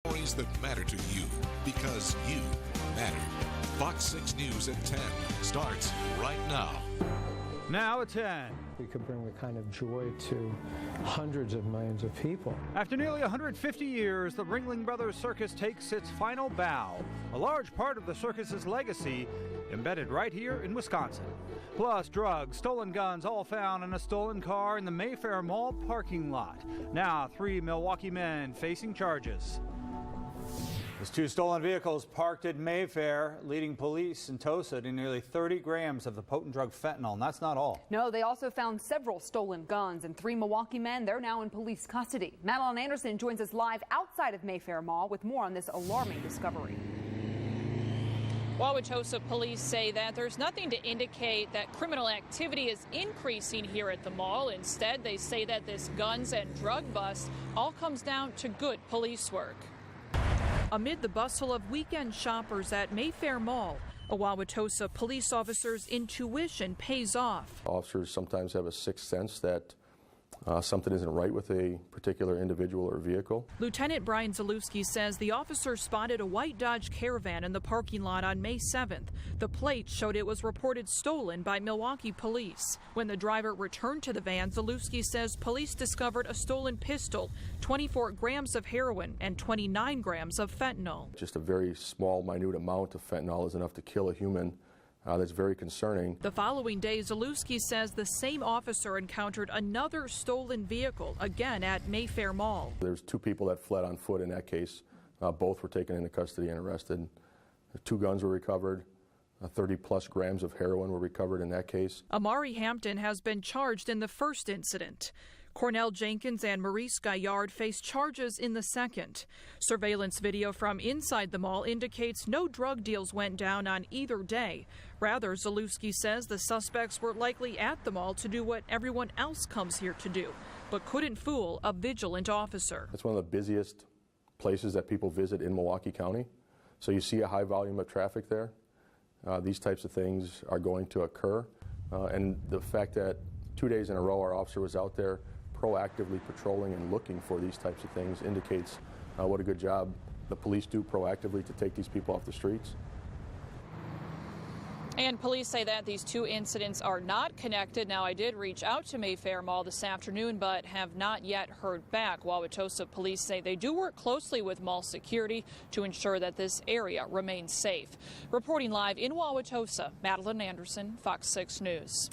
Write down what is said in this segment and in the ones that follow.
Stories that matter to you because you matter. Fox 6 News at 10 starts right now. Now at 10. We could bring the kind of joy to hundreds of millions of people. After nearly 150 years, the Ringling Brothers Circus takes its final bow. A large part of the circus's legacy embedded right here in Wisconsin. Plus, drugs, stolen guns, all found in a stolen car in the Mayfair Mall parking lot. Now, 3 Milwaukee men facing charges. There's 2 stolen vehicles parked at Mayfair, leading police in Tosa to nearly 30 grams of the potent drug fentanyl. And that's not all. No, they also found several stolen guns, and 3 Milwaukee men, they're now in police custody. Madeline Anderson joins us live outside of Mayfair Mall with more on this alarming discovery. Wauwatosa police say that there's nothing to indicate that criminal activity is increasing here at the mall. Instead, they say that this guns and drug bust all comes down to good police work. Amid the bustle of weekend shoppers at Mayfair Mall, a Wauwatosa police officer's intuition pays off. Officers sometimes have a sixth sense that something isn't right with a particular individual or vehicle. Lieutenant Brian Zalewski says the officer spotted a white Dodge Caravan in the parking lot on May 7th. The plate showed it was reported stolen by Milwaukee police. When the driver returned to the van, Zalewski says police discovered a stolen pistol, 24 grams of heroin, and 29 grams of fentanyl. Just a very small, minute amount of fentanyl is enough to kill a human. That's very concerning. The following day, Zalewski says the same officer encountered another stolen vehicle, again at Mayfair Mall. There's 2 people that fled on foot in that case. Both were taken into custody and arrested. 2 guns were recovered. 30-plus grams of heroin were recovered in that case. Amari Hampton has been charged in the first incident. Cornell Jenkins and Maurice Gaillard face charges in the second. Surveillance video from inside the mall indicates no drug deals went down on either day. Rather, Zalewski says the suspects were likely at the mall to do what everyone else comes here to do, but couldn't fool a vigilant officer. It's one of the busiest places that people visit in Milwaukee County. So you see a high volume of traffic there. These types of things are going to occur. And the fact that 2 days in a row our officer was out there proactively patrolling and looking for these types of things indicates what a good job the police do proactively to take these people off the streets. And police say that these 2 incidents are not connected. Now, I did reach out to Mayfair Mall this afternoon, but have not yet heard back. Wauwatosa police say they do work closely with mall security to ensure that this area remains safe. Reporting live in Wauwatosa, Madeline Anderson, Fox 6 News.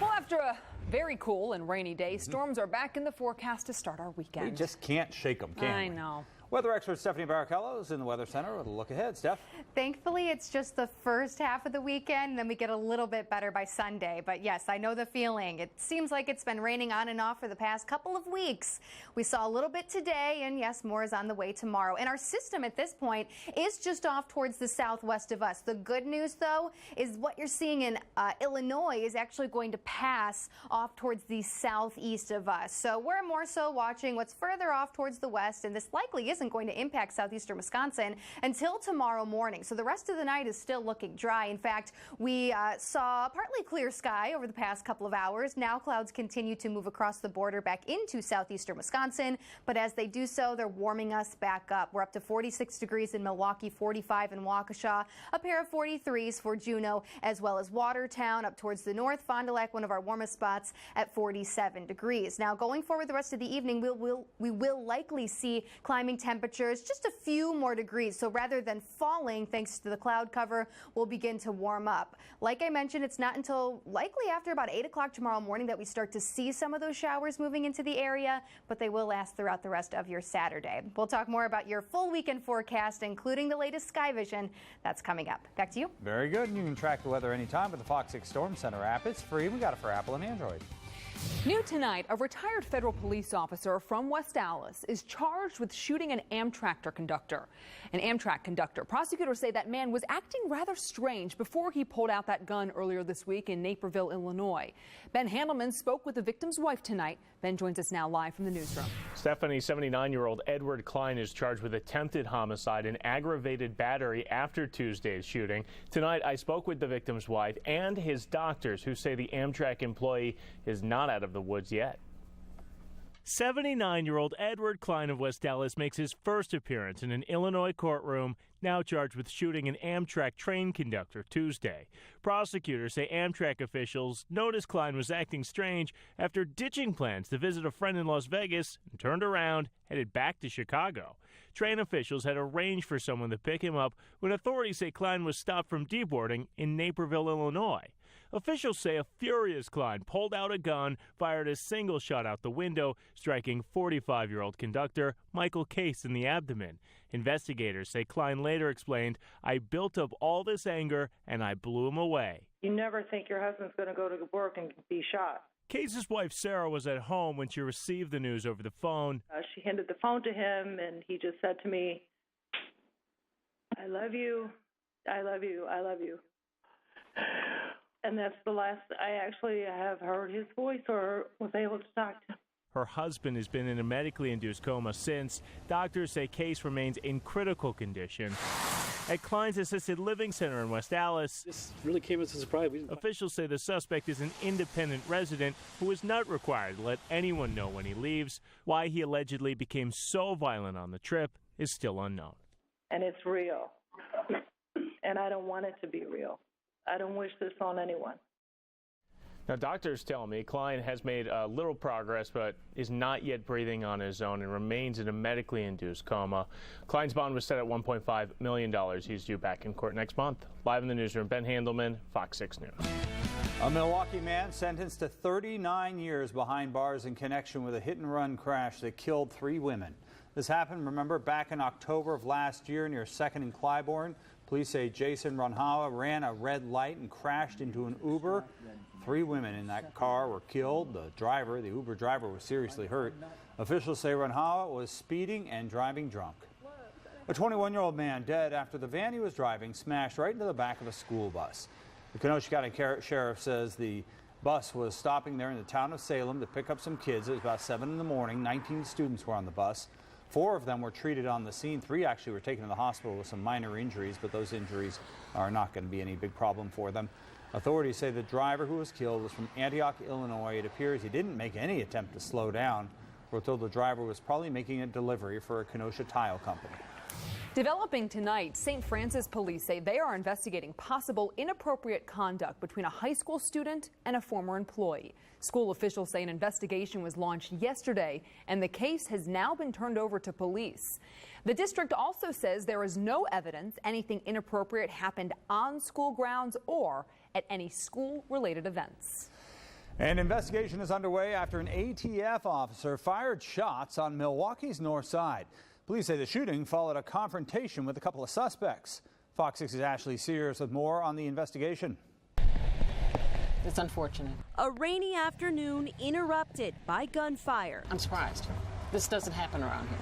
Well, after a very cool and rainy day, storms are back in the forecast to start our weekend. We just can't shake them, can we? I know. Weather expert Stephanie Barakello is in the Weather Center with a look ahead. Steph? Thankfully, it's just the first half of the weekend, then we get a little bit better by Sunday. But yes, I know the feeling. It seems like it's been raining on and off for the past couple of weeks. We saw a little bit today, and yes, more is on the way tomorrow. And our system at this point is just off towards the southwest of us. The good news, though, is what you're seeing in Illinois is actually going to pass off towards the southeast of us. So we're more so watching what's further off towards the west, and this likely isn't going to impact southeastern Wisconsin until tomorrow morning. So the rest of the night is still looking dry. In fact, we saw partly clear sky over the past couple of hours. Now clouds continue to move across the border back into southeastern Wisconsin, but as they do so, they're warming us back up. We're up to 46 degrees in Milwaukee, 45 in Waukesha, a pair of 43s for Juneau, as well as Watertown up towards the north. Fond du Lac, one of our warmest spots, at 47 degrees. Now going forward the rest of the evening, we will likely see climbing temperatures just a few more degrees. So rather than falling thanks to the cloud cover, we'll begin to warm up. Like I mentioned, it's not until likely after about 8 o'clock tomorrow morning that we start to see some of those showers moving into the area, but they will last throughout the rest of your Saturday. We'll talk more about your full weekend forecast, including the latest Sky Vision. That's coming up. Back to you. Very good. And you can track the weather anytime with the Fox 6 Storm Center app. It's free. We got it for Apple and Android. New tonight, a retired federal police officer from West Allis is charged with shooting an Amtrak conductor. An Amtrak conductor. Prosecutors say that man was acting rather strange before he pulled out that gun earlier this week in Naperville, Illinois. Ben Handelman spoke with the victim's wife tonight. Ben joins us now live from the newsroom. Stephanie, 79-year-old Edward Klein is charged with attempted homicide and aggravated battery after Tuesday's shooting. Tonight, I spoke with the victim's wife and his doctors who say the Amtrak employee is not out of the woods yet. 79-year-old Edward Klein of West Dallas makes his first appearance in an Illinois courtroom, now charged with shooting an Amtrak train conductor Tuesday. Prosecutors say Amtrak officials noticed Klein was acting strange after ditching plans to visit a friend in Las Vegas and turned around, headed back to Chicago. Train officials had arranged for someone to pick him up when authorities say Klein was stopped from deboarding in Naperville, Illinois. Officials say a furious Klein pulled out a gun, fired a single shot out the window, striking 45-year-old conductor Michael Case in the abdomen. Investigators say Klein later explained, "I built up all this anger and I blew him away." You never think your husband's going to go to work and be shot. Case's wife, Sarah, was at home when she received the news over the phone. She handed the phone to him, and he just said to me, "I love you, I love you, I love you." And that's the last I actually have heard his voice or was able to talk to him. Her husband has been in a medically induced coma since. Doctors say Case remains in critical condition. At Klein's Assisted Living Center in West Dallas, this really came as a surprise. Officials say the suspect is an independent resident who is not required to let anyone know when he leaves. Why he allegedly became so violent on the trip is still unknown. And it's real. And I don't want it to be real. I don't wish this on anyone. Now, doctors tell me Klein has made little progress, but is not yet breathing on his own and remains in a medically induced coma. Klein's bond was set at $1.5 million. He's due back in court next month. Live in the newsroom, Ben Handelman, Fox 6 News. A Milwaukee man sentenced to 39 years behind bars in connection with a hit-and-run crash that killed 3 women. This happened, remember, back in October of last year near 2nd and Clybourne. Police say Jason Runhawa ran a red light and crashed into an Uber. 3 women in that car were killed. The Uber driver, was seriously hurt. Officials say Runhawa was speeding and driving drunk. A 21-year-old man dead after the van he was driving smashed right into the back of a school bus. The Kenosha County Sheriff says the bus was stopping there in the town of Salem to pick up some kids. It was about 7 in the morning. 19 students were on the bus. 4 of them were treated on the scene. 3 actually were taken to the hospital with some minor injuries, but those injuries are not going to be any big problem for them. Authorities say the driver who was killed was from Antioch, Illinois. It appears he didn't make any attempt to slow down. We're told the driver was probably making a delivery for a Kenosha tile company. Developing tonight, St. Francis police say they are investigating possible inappropriate conduct between a high school student and a former employee. School officials say an investigation was launched yesterday, and the case has now been turned over to police. The district also says there is no evidence anything inappropriate happened on school grounds or at any school-related events. An investigation is underway after an ATF officer fired shots on Milwaukee's north side. Police say the shooting followed a confrontation with a couple of suspects. Fox 6's Ashley Sears with more on the investigation. It's unfortunate. A rainy afternoon interrupted by gunfire. I'm surprised. This doesn't happen around here.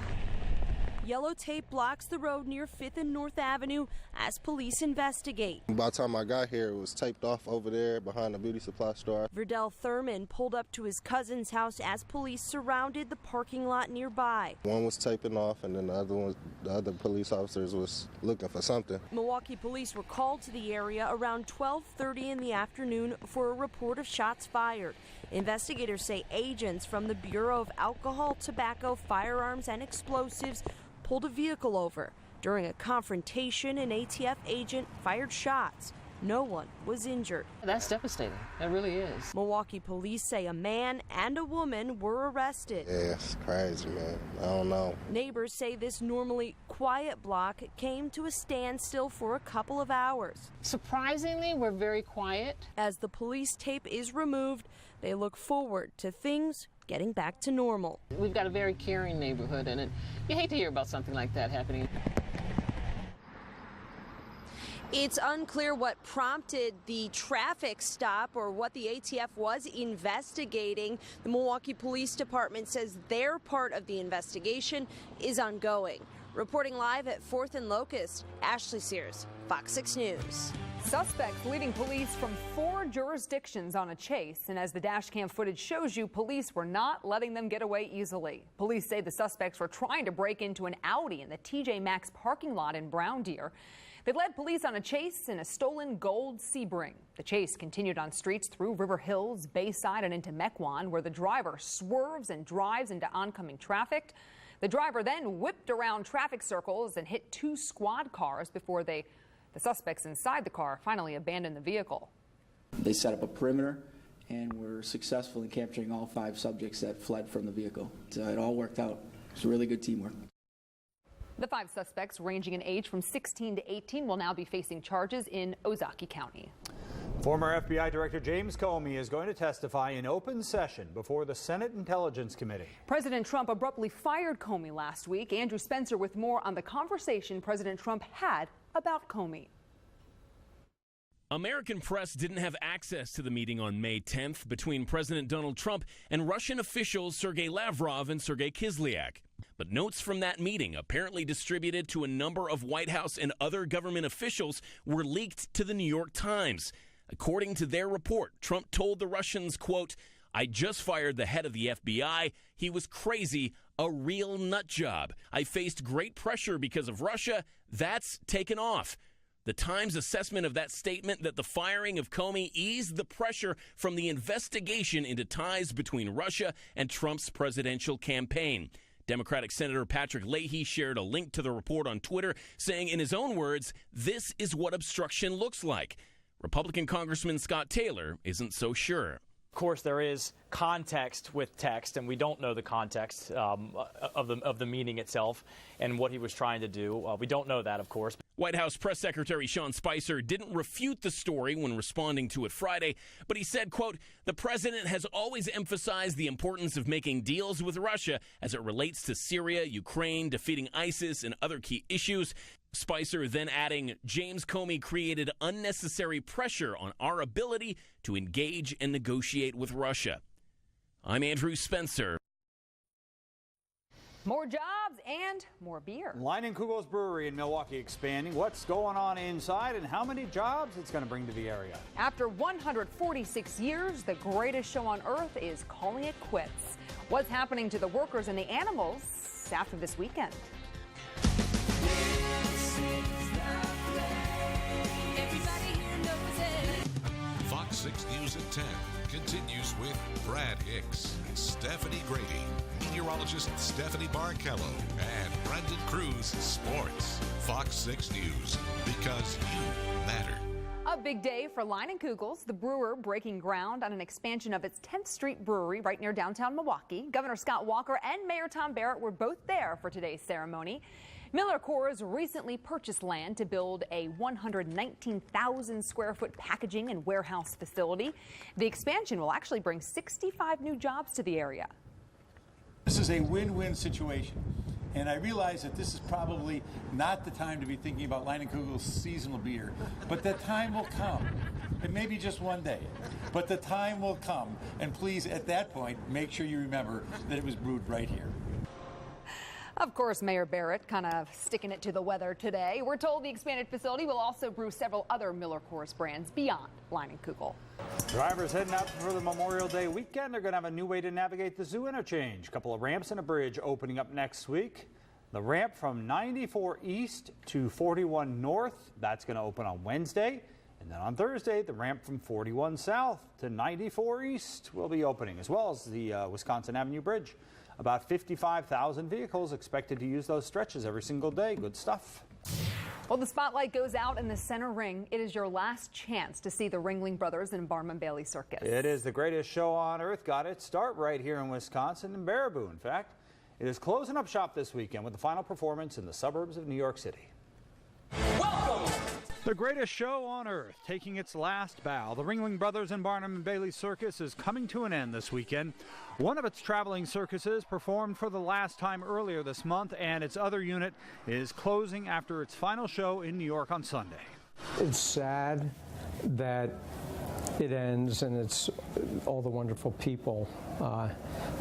Yellow tape blocks the road near 5th and North Avenue as police investigate. By the time I got here, it was taped off over there behind the beauty supply store. Verdell Thurman pulled up to his cousin's house as police surrounded the parking lot nearby. One was taping off, and then the other police officers was looking for something. Milwaukee police were called to the area around 12:30 in the afternoon for a report of shots fired. Investigators say agents from the Bureau of Alcohol, Tobacco, Firearms, and Explosives pulled a vehicle over. During a confrontation, an ATF agent fired shots. No one was injured. That's devastating. It really is. Milwaukee police say a man and a woman were arrested. Yeah, it's crazy, man. I don't know. Neighbors say this normally quiet block came to a standstill for a couple of hours. Surprisingly, we're very quiet. As the police tape is removed, they look forward to things getting back to normal. We've got a very caring neighborhood, and you hate to hear about something like that happening. It's unclear what prompted the traffic stop or what the ATF was investigating. The Milwaukee Police Department says their part of the investigation is ongoing. Reporting live at 4th and Locust, Ashley Sears, Fox 6 News. Suspects leading police from 4 jurisdictions on a chase, and as the dashcam footage shows you, police were not letting them get away easily. Police say the suspects were trying to break into an Audi in the TJ Maxx parking lot in Brown Deer. They led police on a chase in a stolen gold Sebring. The chase continued on streets through River Hills, Bayside, and into Mequon, where the driver swerves and drives into oncoming traffic. The driver then whipped around traffic circles and hit 2 squad cars before the suspects inside the car finally abandoned the vehicle. They set up a perimeter and were successful in capturing all 5 subjects that fled from the vehicle. So it all worked out. It was really good teamwork. The 5 suspects, ranging in age from 16 to 18, will now be facing charges in Ozaukee County. Former FBI Director James Comey is going to testify in open session before the Senate Intelligence Committee. President Trump abruptly fired Comey last week. Andrew Spencer with more on the conversation President Trump had about Comey. American press didn't have access to the meeting on May 10th between President Donald Trump and Russian officials Sergei Lavrov and Sergei Kislyak. But notes from that meeting, apparently distributed to a number of White House and other government officials, were leaked to the New York Times. According to their report, Trump told the Russians, quote, "I just fired the head of the FBI. He was crazy, a real nut job. I faced great pressure because of Russia. That's taken off." The Times assessment of that statement that the firing of Comey eased the pressure from the investigation into ties between Russia and Trump's presidential campaign. Democratic Senator Patrick Leahy shared a link to the report on Twitter, saying in his own words, "This is what obstruction looks like." Republican Congressman Scott Taylor isn't so sure. Of course, there is context with text, and we don't know the context of the meeting itself and what he was trying to do. We don't know that, of course. White House Press Secretary Sean Spicer didn't refute the story when responding to it Friday, but he said, quote, "The president has always emphasized the importance of making deals with Russia as it relates to Syria, Ukraine, defeating ISIS, and other key issues." Spicer then adding, "James Comey created unnecessary pressure on our ability to engage and negotiate with Russia." I'm Andrew Spencer. More jobs and more beer. Leinenkugel's Brewery in Milwaukee expanding. What's going on inside and how many jobs it's going to bring to the area? After 146 years, the greatest show on earth is calling it quits. What's happening to the workers and the animals after this weekend? Fox 6 News at 10 continues with Brad Hicks, Stephanie Grady, meteorologist Stephanie Barkello, and Brendan Cruz, sports. Fox 6 News, because you matter. A big day for Leinenkugel's, the brewer breaking ground on an expansion of its 10th Street Brewery right near downtown Milwaukee. Governor Scott Walker and Mayor Tom Barrett were both there for today's ceremony. MillerCoors recently purchased land to build a 119,000 square foot packaging and warehouse facility. The expansion will actually bring 65 new jobs to the area. This is a win-win situation. And I realize that this is probably not the time to be thinking about Leinenkugel's seasonal beer, but that time will come. It may be just one day, but the time will come. And please, at that point, make sure you remember that it was brewed right here. Of course, Mayor Barrett kind of sticking it to the weather today. We're told the expanded facility will also brew several other MillerCoors brands beyond Leinenkugel. Drivers heading out for the Memorial Day weekend are going to have a new way to navigate the Zoo interchange. A couple of ramps and a bridge opening up next week. The ramp from 94 East to 41 North, that's going to open on Wednesday. And then on Thursday, the ramp from 41 South to 94 East will be opening, as well as the Wisconsin Avenue Bridge. About 55,000 vehicles expected to use those stretches every single day. Good stuff. Well, the spotlight goes out in the center ring. It is your last chance to see the Ringling Brothers in Barnum and Bailey Circus. It is the greatest show on earth. Got its start right here in Wisconsin, in Baraboo. In fact, it is closing up shop this weekend with the final performance in the suburbs of New York City. Welcome! The greatest show on earth, taking its last bow. The Ringling Brothers and Barnum and Bailey Circus is coming to an end this weekend. One of its traveling circuses performed for the last time earlier this month, and its other unit is closing after its final show in New York on Sunday. It's sad that it ends, and it's all the wonderful people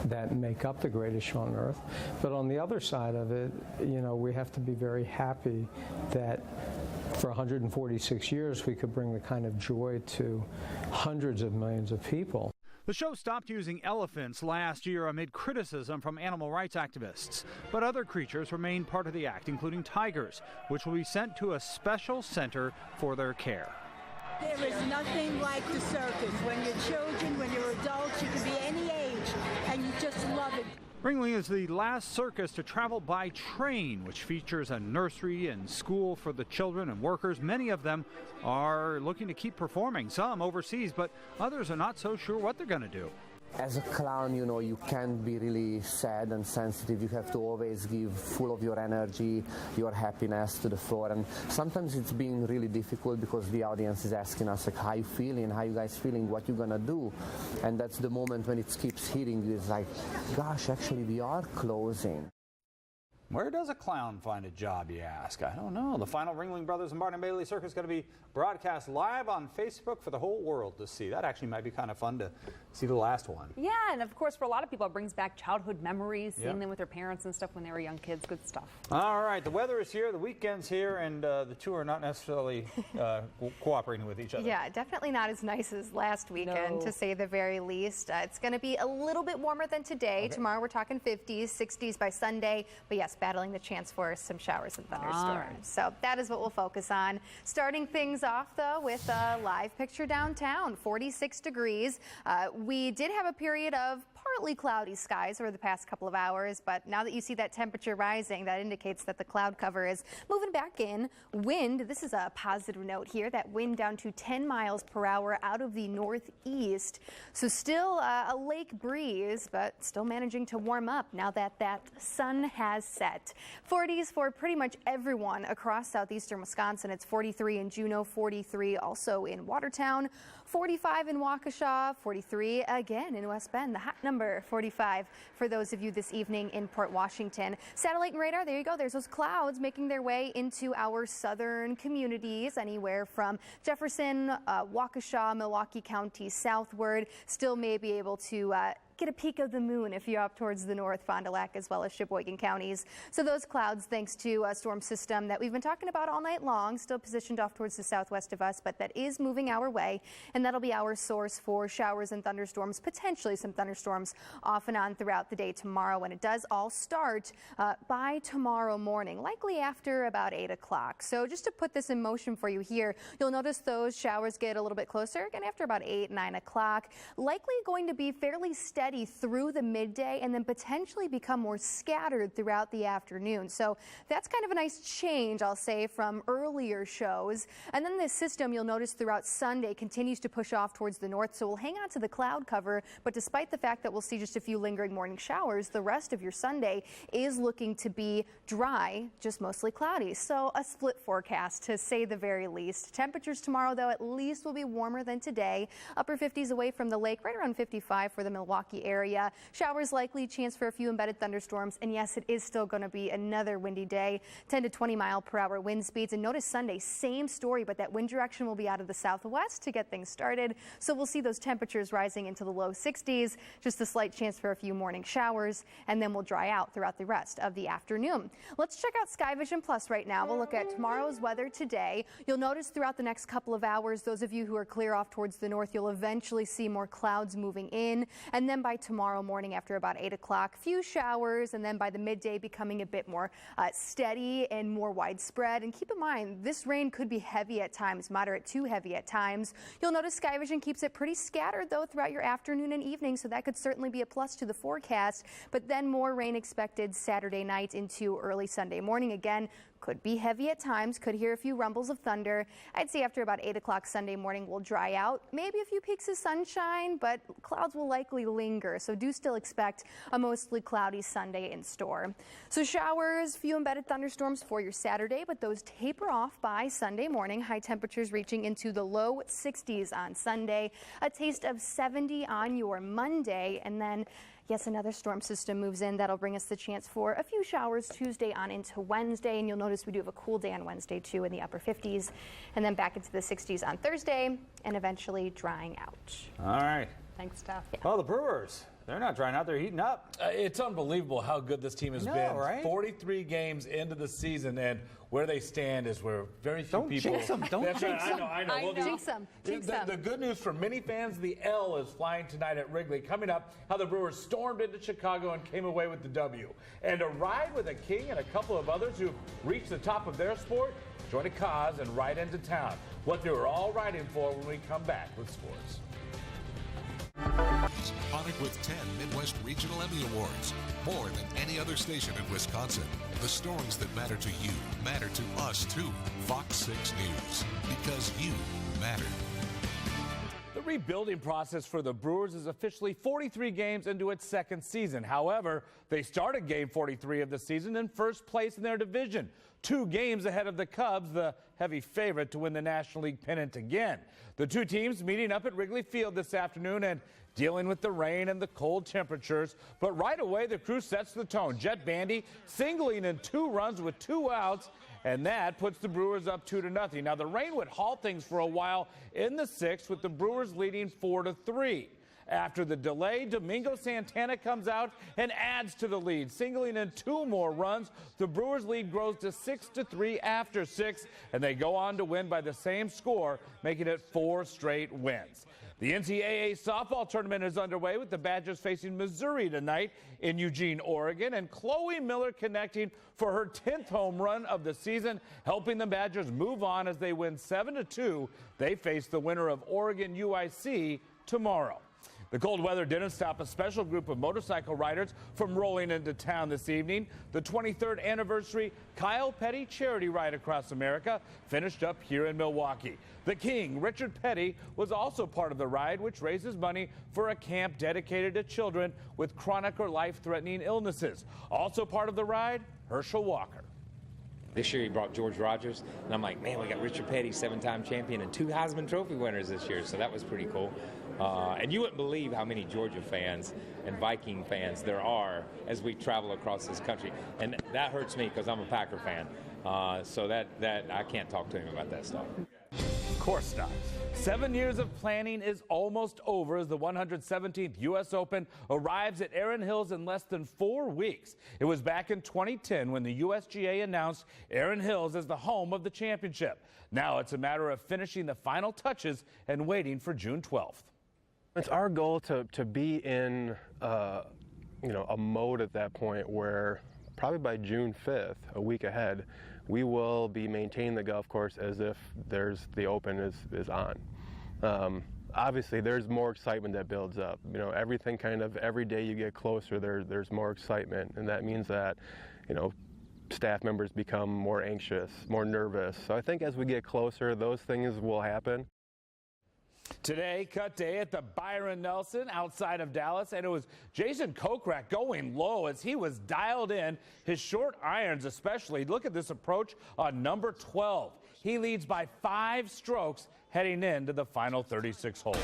that make up the greatest show on earth. But on the other side of it, you know, we have to be very happy that for 146 years we could bring the kind of joy to hundreds of millions of people. The show stopped using elephants last year amid criticism from animal rights activists. But other creatures remain part of the act, including tigers, which will be sent to a special center for their care. There is nothing like the circus. When you're children, when you're adults, you can be any age, and you just love it. Ringling is the last circus to travel by train, which features a nursery and school for the children and workers. Many of them are looking to keep performing, some overseas, but others are not so sure what they're going to do. As a clown, you know, you can't be really sad and sensitive. You have to always give full of your energy, your happiness to the floor. And sometimes it's been really difficult because the audience is asking us, like, how you feeling, how you guys feeling, what you gonna do? And that's the moment when it keeps hitting you. It's like, gosh, actually we are closing. Where does a clown find a job, you ask? I don't know. The final Ringling Brothers and Barnum Bailey Circus is going to be broadcast live on Facebook for the whole world to see. That actually might be kind of fun to see the last one. Yeah, and of course, for a lot of people, it brings back childhood memories, seeing them with their parents and stuff when they were young kids. Good stuff. All right, the weather is here, the weekend's here, and the two are not necessarily cooperating with each other. Yeah, definitely not as nice as last weekend, to say the very least. It's going to be a little bit warmer than today. Okay. Tomorrow we're talking 50s, 60s by Sunday. But yes, battling the chance for some showers and thunderstorms. Right. So that is what we'll focus on. Starting things off, though, with a live picture downtown, 46 degrees. We did have a period of partly cloudy skies over the past couple of hours, but now that you see that temperature rising, that indicates that the cloud cover is moving back in. Wind, this is a positive note here, that wind down to 10 miles per hour out of the northeast. So still a lake breeze, but still managing to warm up now that that sun has set. 40s for pretty much everyone across southeastern Wisconsin. It's 43 in Juneau, 43 also in Watertown, 45 in Waukesha, 43 again in West Bend. The hot number 45 for those of you this evening in Port Washington. Satellite and radar, there you go. There's those clouds making their way into our southern communities, anywhere from Jefferson, Waukesha, Milwaukee County southward. Still may be able to get a peek of the moon if you're up towards the north, Fond du Lac, as well as Sheboygan counties. So those clouds, thanks to a storm system that we've been talking about all night long, still positioned off towards the southwest of us, but that is moving our way, and that'll be our source for showers and thunderstorms, potentially some thunderstorms off and on throughout the day tomorrow. And it does all start by tomorrow morning, likely after about 8 o'clock. So just to put this in motion for you here, you'll notice those showers get a little bit closer again after about 8, 9 o'clock. Likely going to be fairly steady through the midday and then potentially become more scattered throughout the afternoon. So that's kind of a nice change, I'll say, from earlier shows. And then this system, you'll notice throughout Sunday, continues to push off towards the north. So we'll hang on to the cloud cover. But despite the fact that we'll see just a few lingering morning showers, the rest of your Sunday is looking to be dry, just mostly cloudy. So a split forecast, to say the very least. Temperatures tomorrow, though, at least will be warmer than today. Upper 50s away from the lake, right around 55 for the Milwaukee area. Showers likely, chance for a few embedded thunderstorms. And yes, it is still going to be another windy day, 10 to 20 mile per hour wind speeds. And notice Sunday, same story, but that wind direction will be out of the southwest to get things started. So we'll see those temperatures rising into the low 60s, just a slight chance for a few morning showers, and then we'll dry out throughout the rest of the afternoon. Let's check out Sky Vision Plus right now. We'll look at tomorrow's weather today. You'll notice throughout the next couple of hours, those of you who are clear off towards the north, you'll eventually see more clouds moving in. And then by tomorrow morning after about 8 o'clock, few showers, and then by the midday becoming a bit more steady and more widespread. And keep in mind, this rain could be heavy at times, moderate to heavy at times. You'll notice Sky Vision keeps it pretty scattered, though, throughout your afternoon and evening, so that could certainly be a plus to the forecast. But then more rain expected Saturday night into early Sunday morning. Again, could be heavy at times, could hear a few rumbles of thunder. I'd say after about 8 o'clock Sunday morning will dry out. Maybe a few peaks of sunshine, but clouds will likely linger. So do still expect a mostly cloudy Sunday in store. So showers, few embedded thunderstorms for your Saturday, but those taper off by Sunday morning. High temperatures reaching into the low 60s on Sunday. A taste of 70 on your Monday, and then yes, another storm system moves in. That'll bring us the chance for a few showers Tuesday on into Wednesday. And you'll notice we do have a cool day on Wednesday, too, in the upper 50s. And then back into the 60s on Thursday, and eventually drying out. All right. Thanks, Steph. Yeah. Well, the Brewers, They're not trying out. They're heating up. It's unbelievable how good this team has been. Right? 43 games into the season, and where they stand is where very few people. Jinx them. Don't jinx them. I know. Well, Jinx them. The good news for many fans, the L is flying tonight at Wrigley. Coming up, how the Brewers stormed into Chicago and came away with the W. And a ride with a king and a couple of others who've reached the top of their sport. Join a cause and ride into town. What they were all riding for when we come back with sports. Honored with 10 Midwest Regional Emmy Awards, more than any other station in Wisconsin. The stories that matter to you matter to us too. Fox 6 News, because you matter. The rebuilding process for the Brewers is officially 43 games into its second season. However, they started game 43 of the season in first place in their division, 2 games ahead of the Cubs, the heavy favorite to win the National League pennant again. The two teams meeting up at Wrigley Field this afternoon and dealing with the rain and the cold temperatures. But right away, the crew sets the tone. Jett Bandy singling in 2 runs with 2 outs, and that puts the Brewers up 2-0. Now, the rain would halt things for a while in the 6th, with the Brewers leading 4-3. After the delay, Domingo Santana comes out and adds to the lead, singling in 2 more runs. The Brewers' lead grows to 6-3 after 6, and they go on to win by the same score, making it 4 straight wins. The NCAA softball tournament is underway, with the Badgers facing Missouri tonight in Eugene, Oregon, and Chloe Miller connecting for her 10th home run of the season, helping the Badgers move on as they win 7-2. They face the winner of Oregon UIC tomorrow. The cold weather didn't stop a special group of motorcycle riders from rolling into town this evening. The 23rd anniversary Kyle Petty Charity Ride Across America finished up here in Milwaukee. The King, Richard Petty, was also part of the ride, which raises money for a camp dedicated to children with chronic or life-threatening illnesses. Also part of the ride, Herschel Walker. This year he brought George Rogers, and I'm like, man, we got Richard Petty, 7-time champion, and 2 Heisman Trophy winners this year, so that was pretty cool. And you wouldn't believe how many Georgia fans and Viking fans there are as we travel across this country. And that hurts me because I'm a Packer fan. So that I can't talk to him about that stuff. Of course not. 7 years of planning is almost over as the 117th U.S. Open arrives at Erin Hills in less than 4 weeks. It was back in 2010 when the USGA announced Erin Hills as the home of the championship. Now it's a matter of finishing the final touches and waiting for June 12th. It's our goal to be in a mode at that point where probably by June 5th, a week ahead, we will be maintaining the golf course as if the Open is on. Obviously, there's more excitement that builds up. Everything kind of every day you get closer, there's more excitement, and that means that, staff members become more anxious, more nervous. So I think as we get closer, those things will happen. Today, cut day at the Byron Nelson outside of Dallas, and it was Jason Kokrak going low as he was dialed in. His short irons especially. Look at this approach on number 12. He leads by 5 strokes heading into the final 36 holes.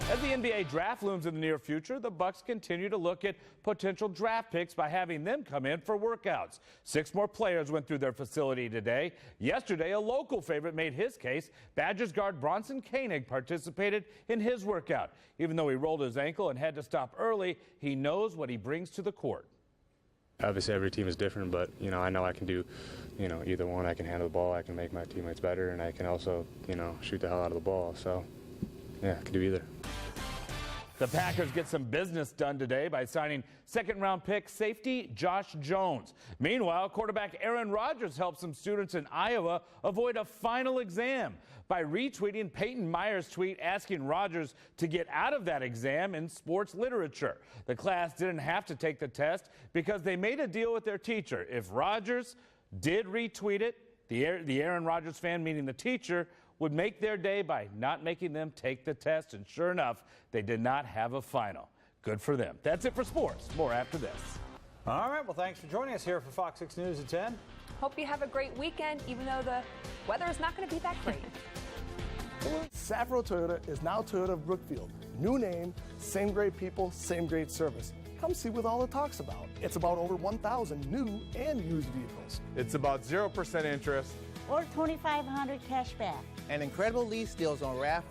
As the NBA draft looms in the near future, the Bucks continue to look at potential draft picks by having them come in for workouts. 6 more players went through their facility today. Yesterday, a local favorite made his case. Badgers guard Bronson Koenig participated in his workout. Even though he rolled his ankle and had to stop early, he knows what he brings to the court. Obviously, every team is different, but, I know I can do, either one. I can handle the ball, I can make my teammates better, and I can also, shoot the hell out of the ball. So, yeah, I can do either. The Packers get some business done today by signing second-round pick safety Josh Jones. Meanwhile, quarterback Aaron Rodgers helped some students in Iowa avoid a final exam by retweeting Peyton Meyer's tweet asking Rodgers to get out of that exam in sports literature. The class didn't have to take the test because they made a deal with their teacher. If Rodgers did retweet it, the Aaron Rodgers fan, meaning the teacher, would make their day by not making them take the test. And sure enough, they did not have a final. Good for them. That's it for sports. More after this. All right. Well, thanks for joining us here for Fox 6 News at 10. Hope you have a great weekend, even though the weather is not going to be that great. Safro Toyota is now Toyota of Brookfield. New name, same great people, same great service. Come see what all the talk's about. It's about over 1,000 new and used vehicles. It's about 0% interest. Or $2,500 cash back. And incredible lease deals on RAV4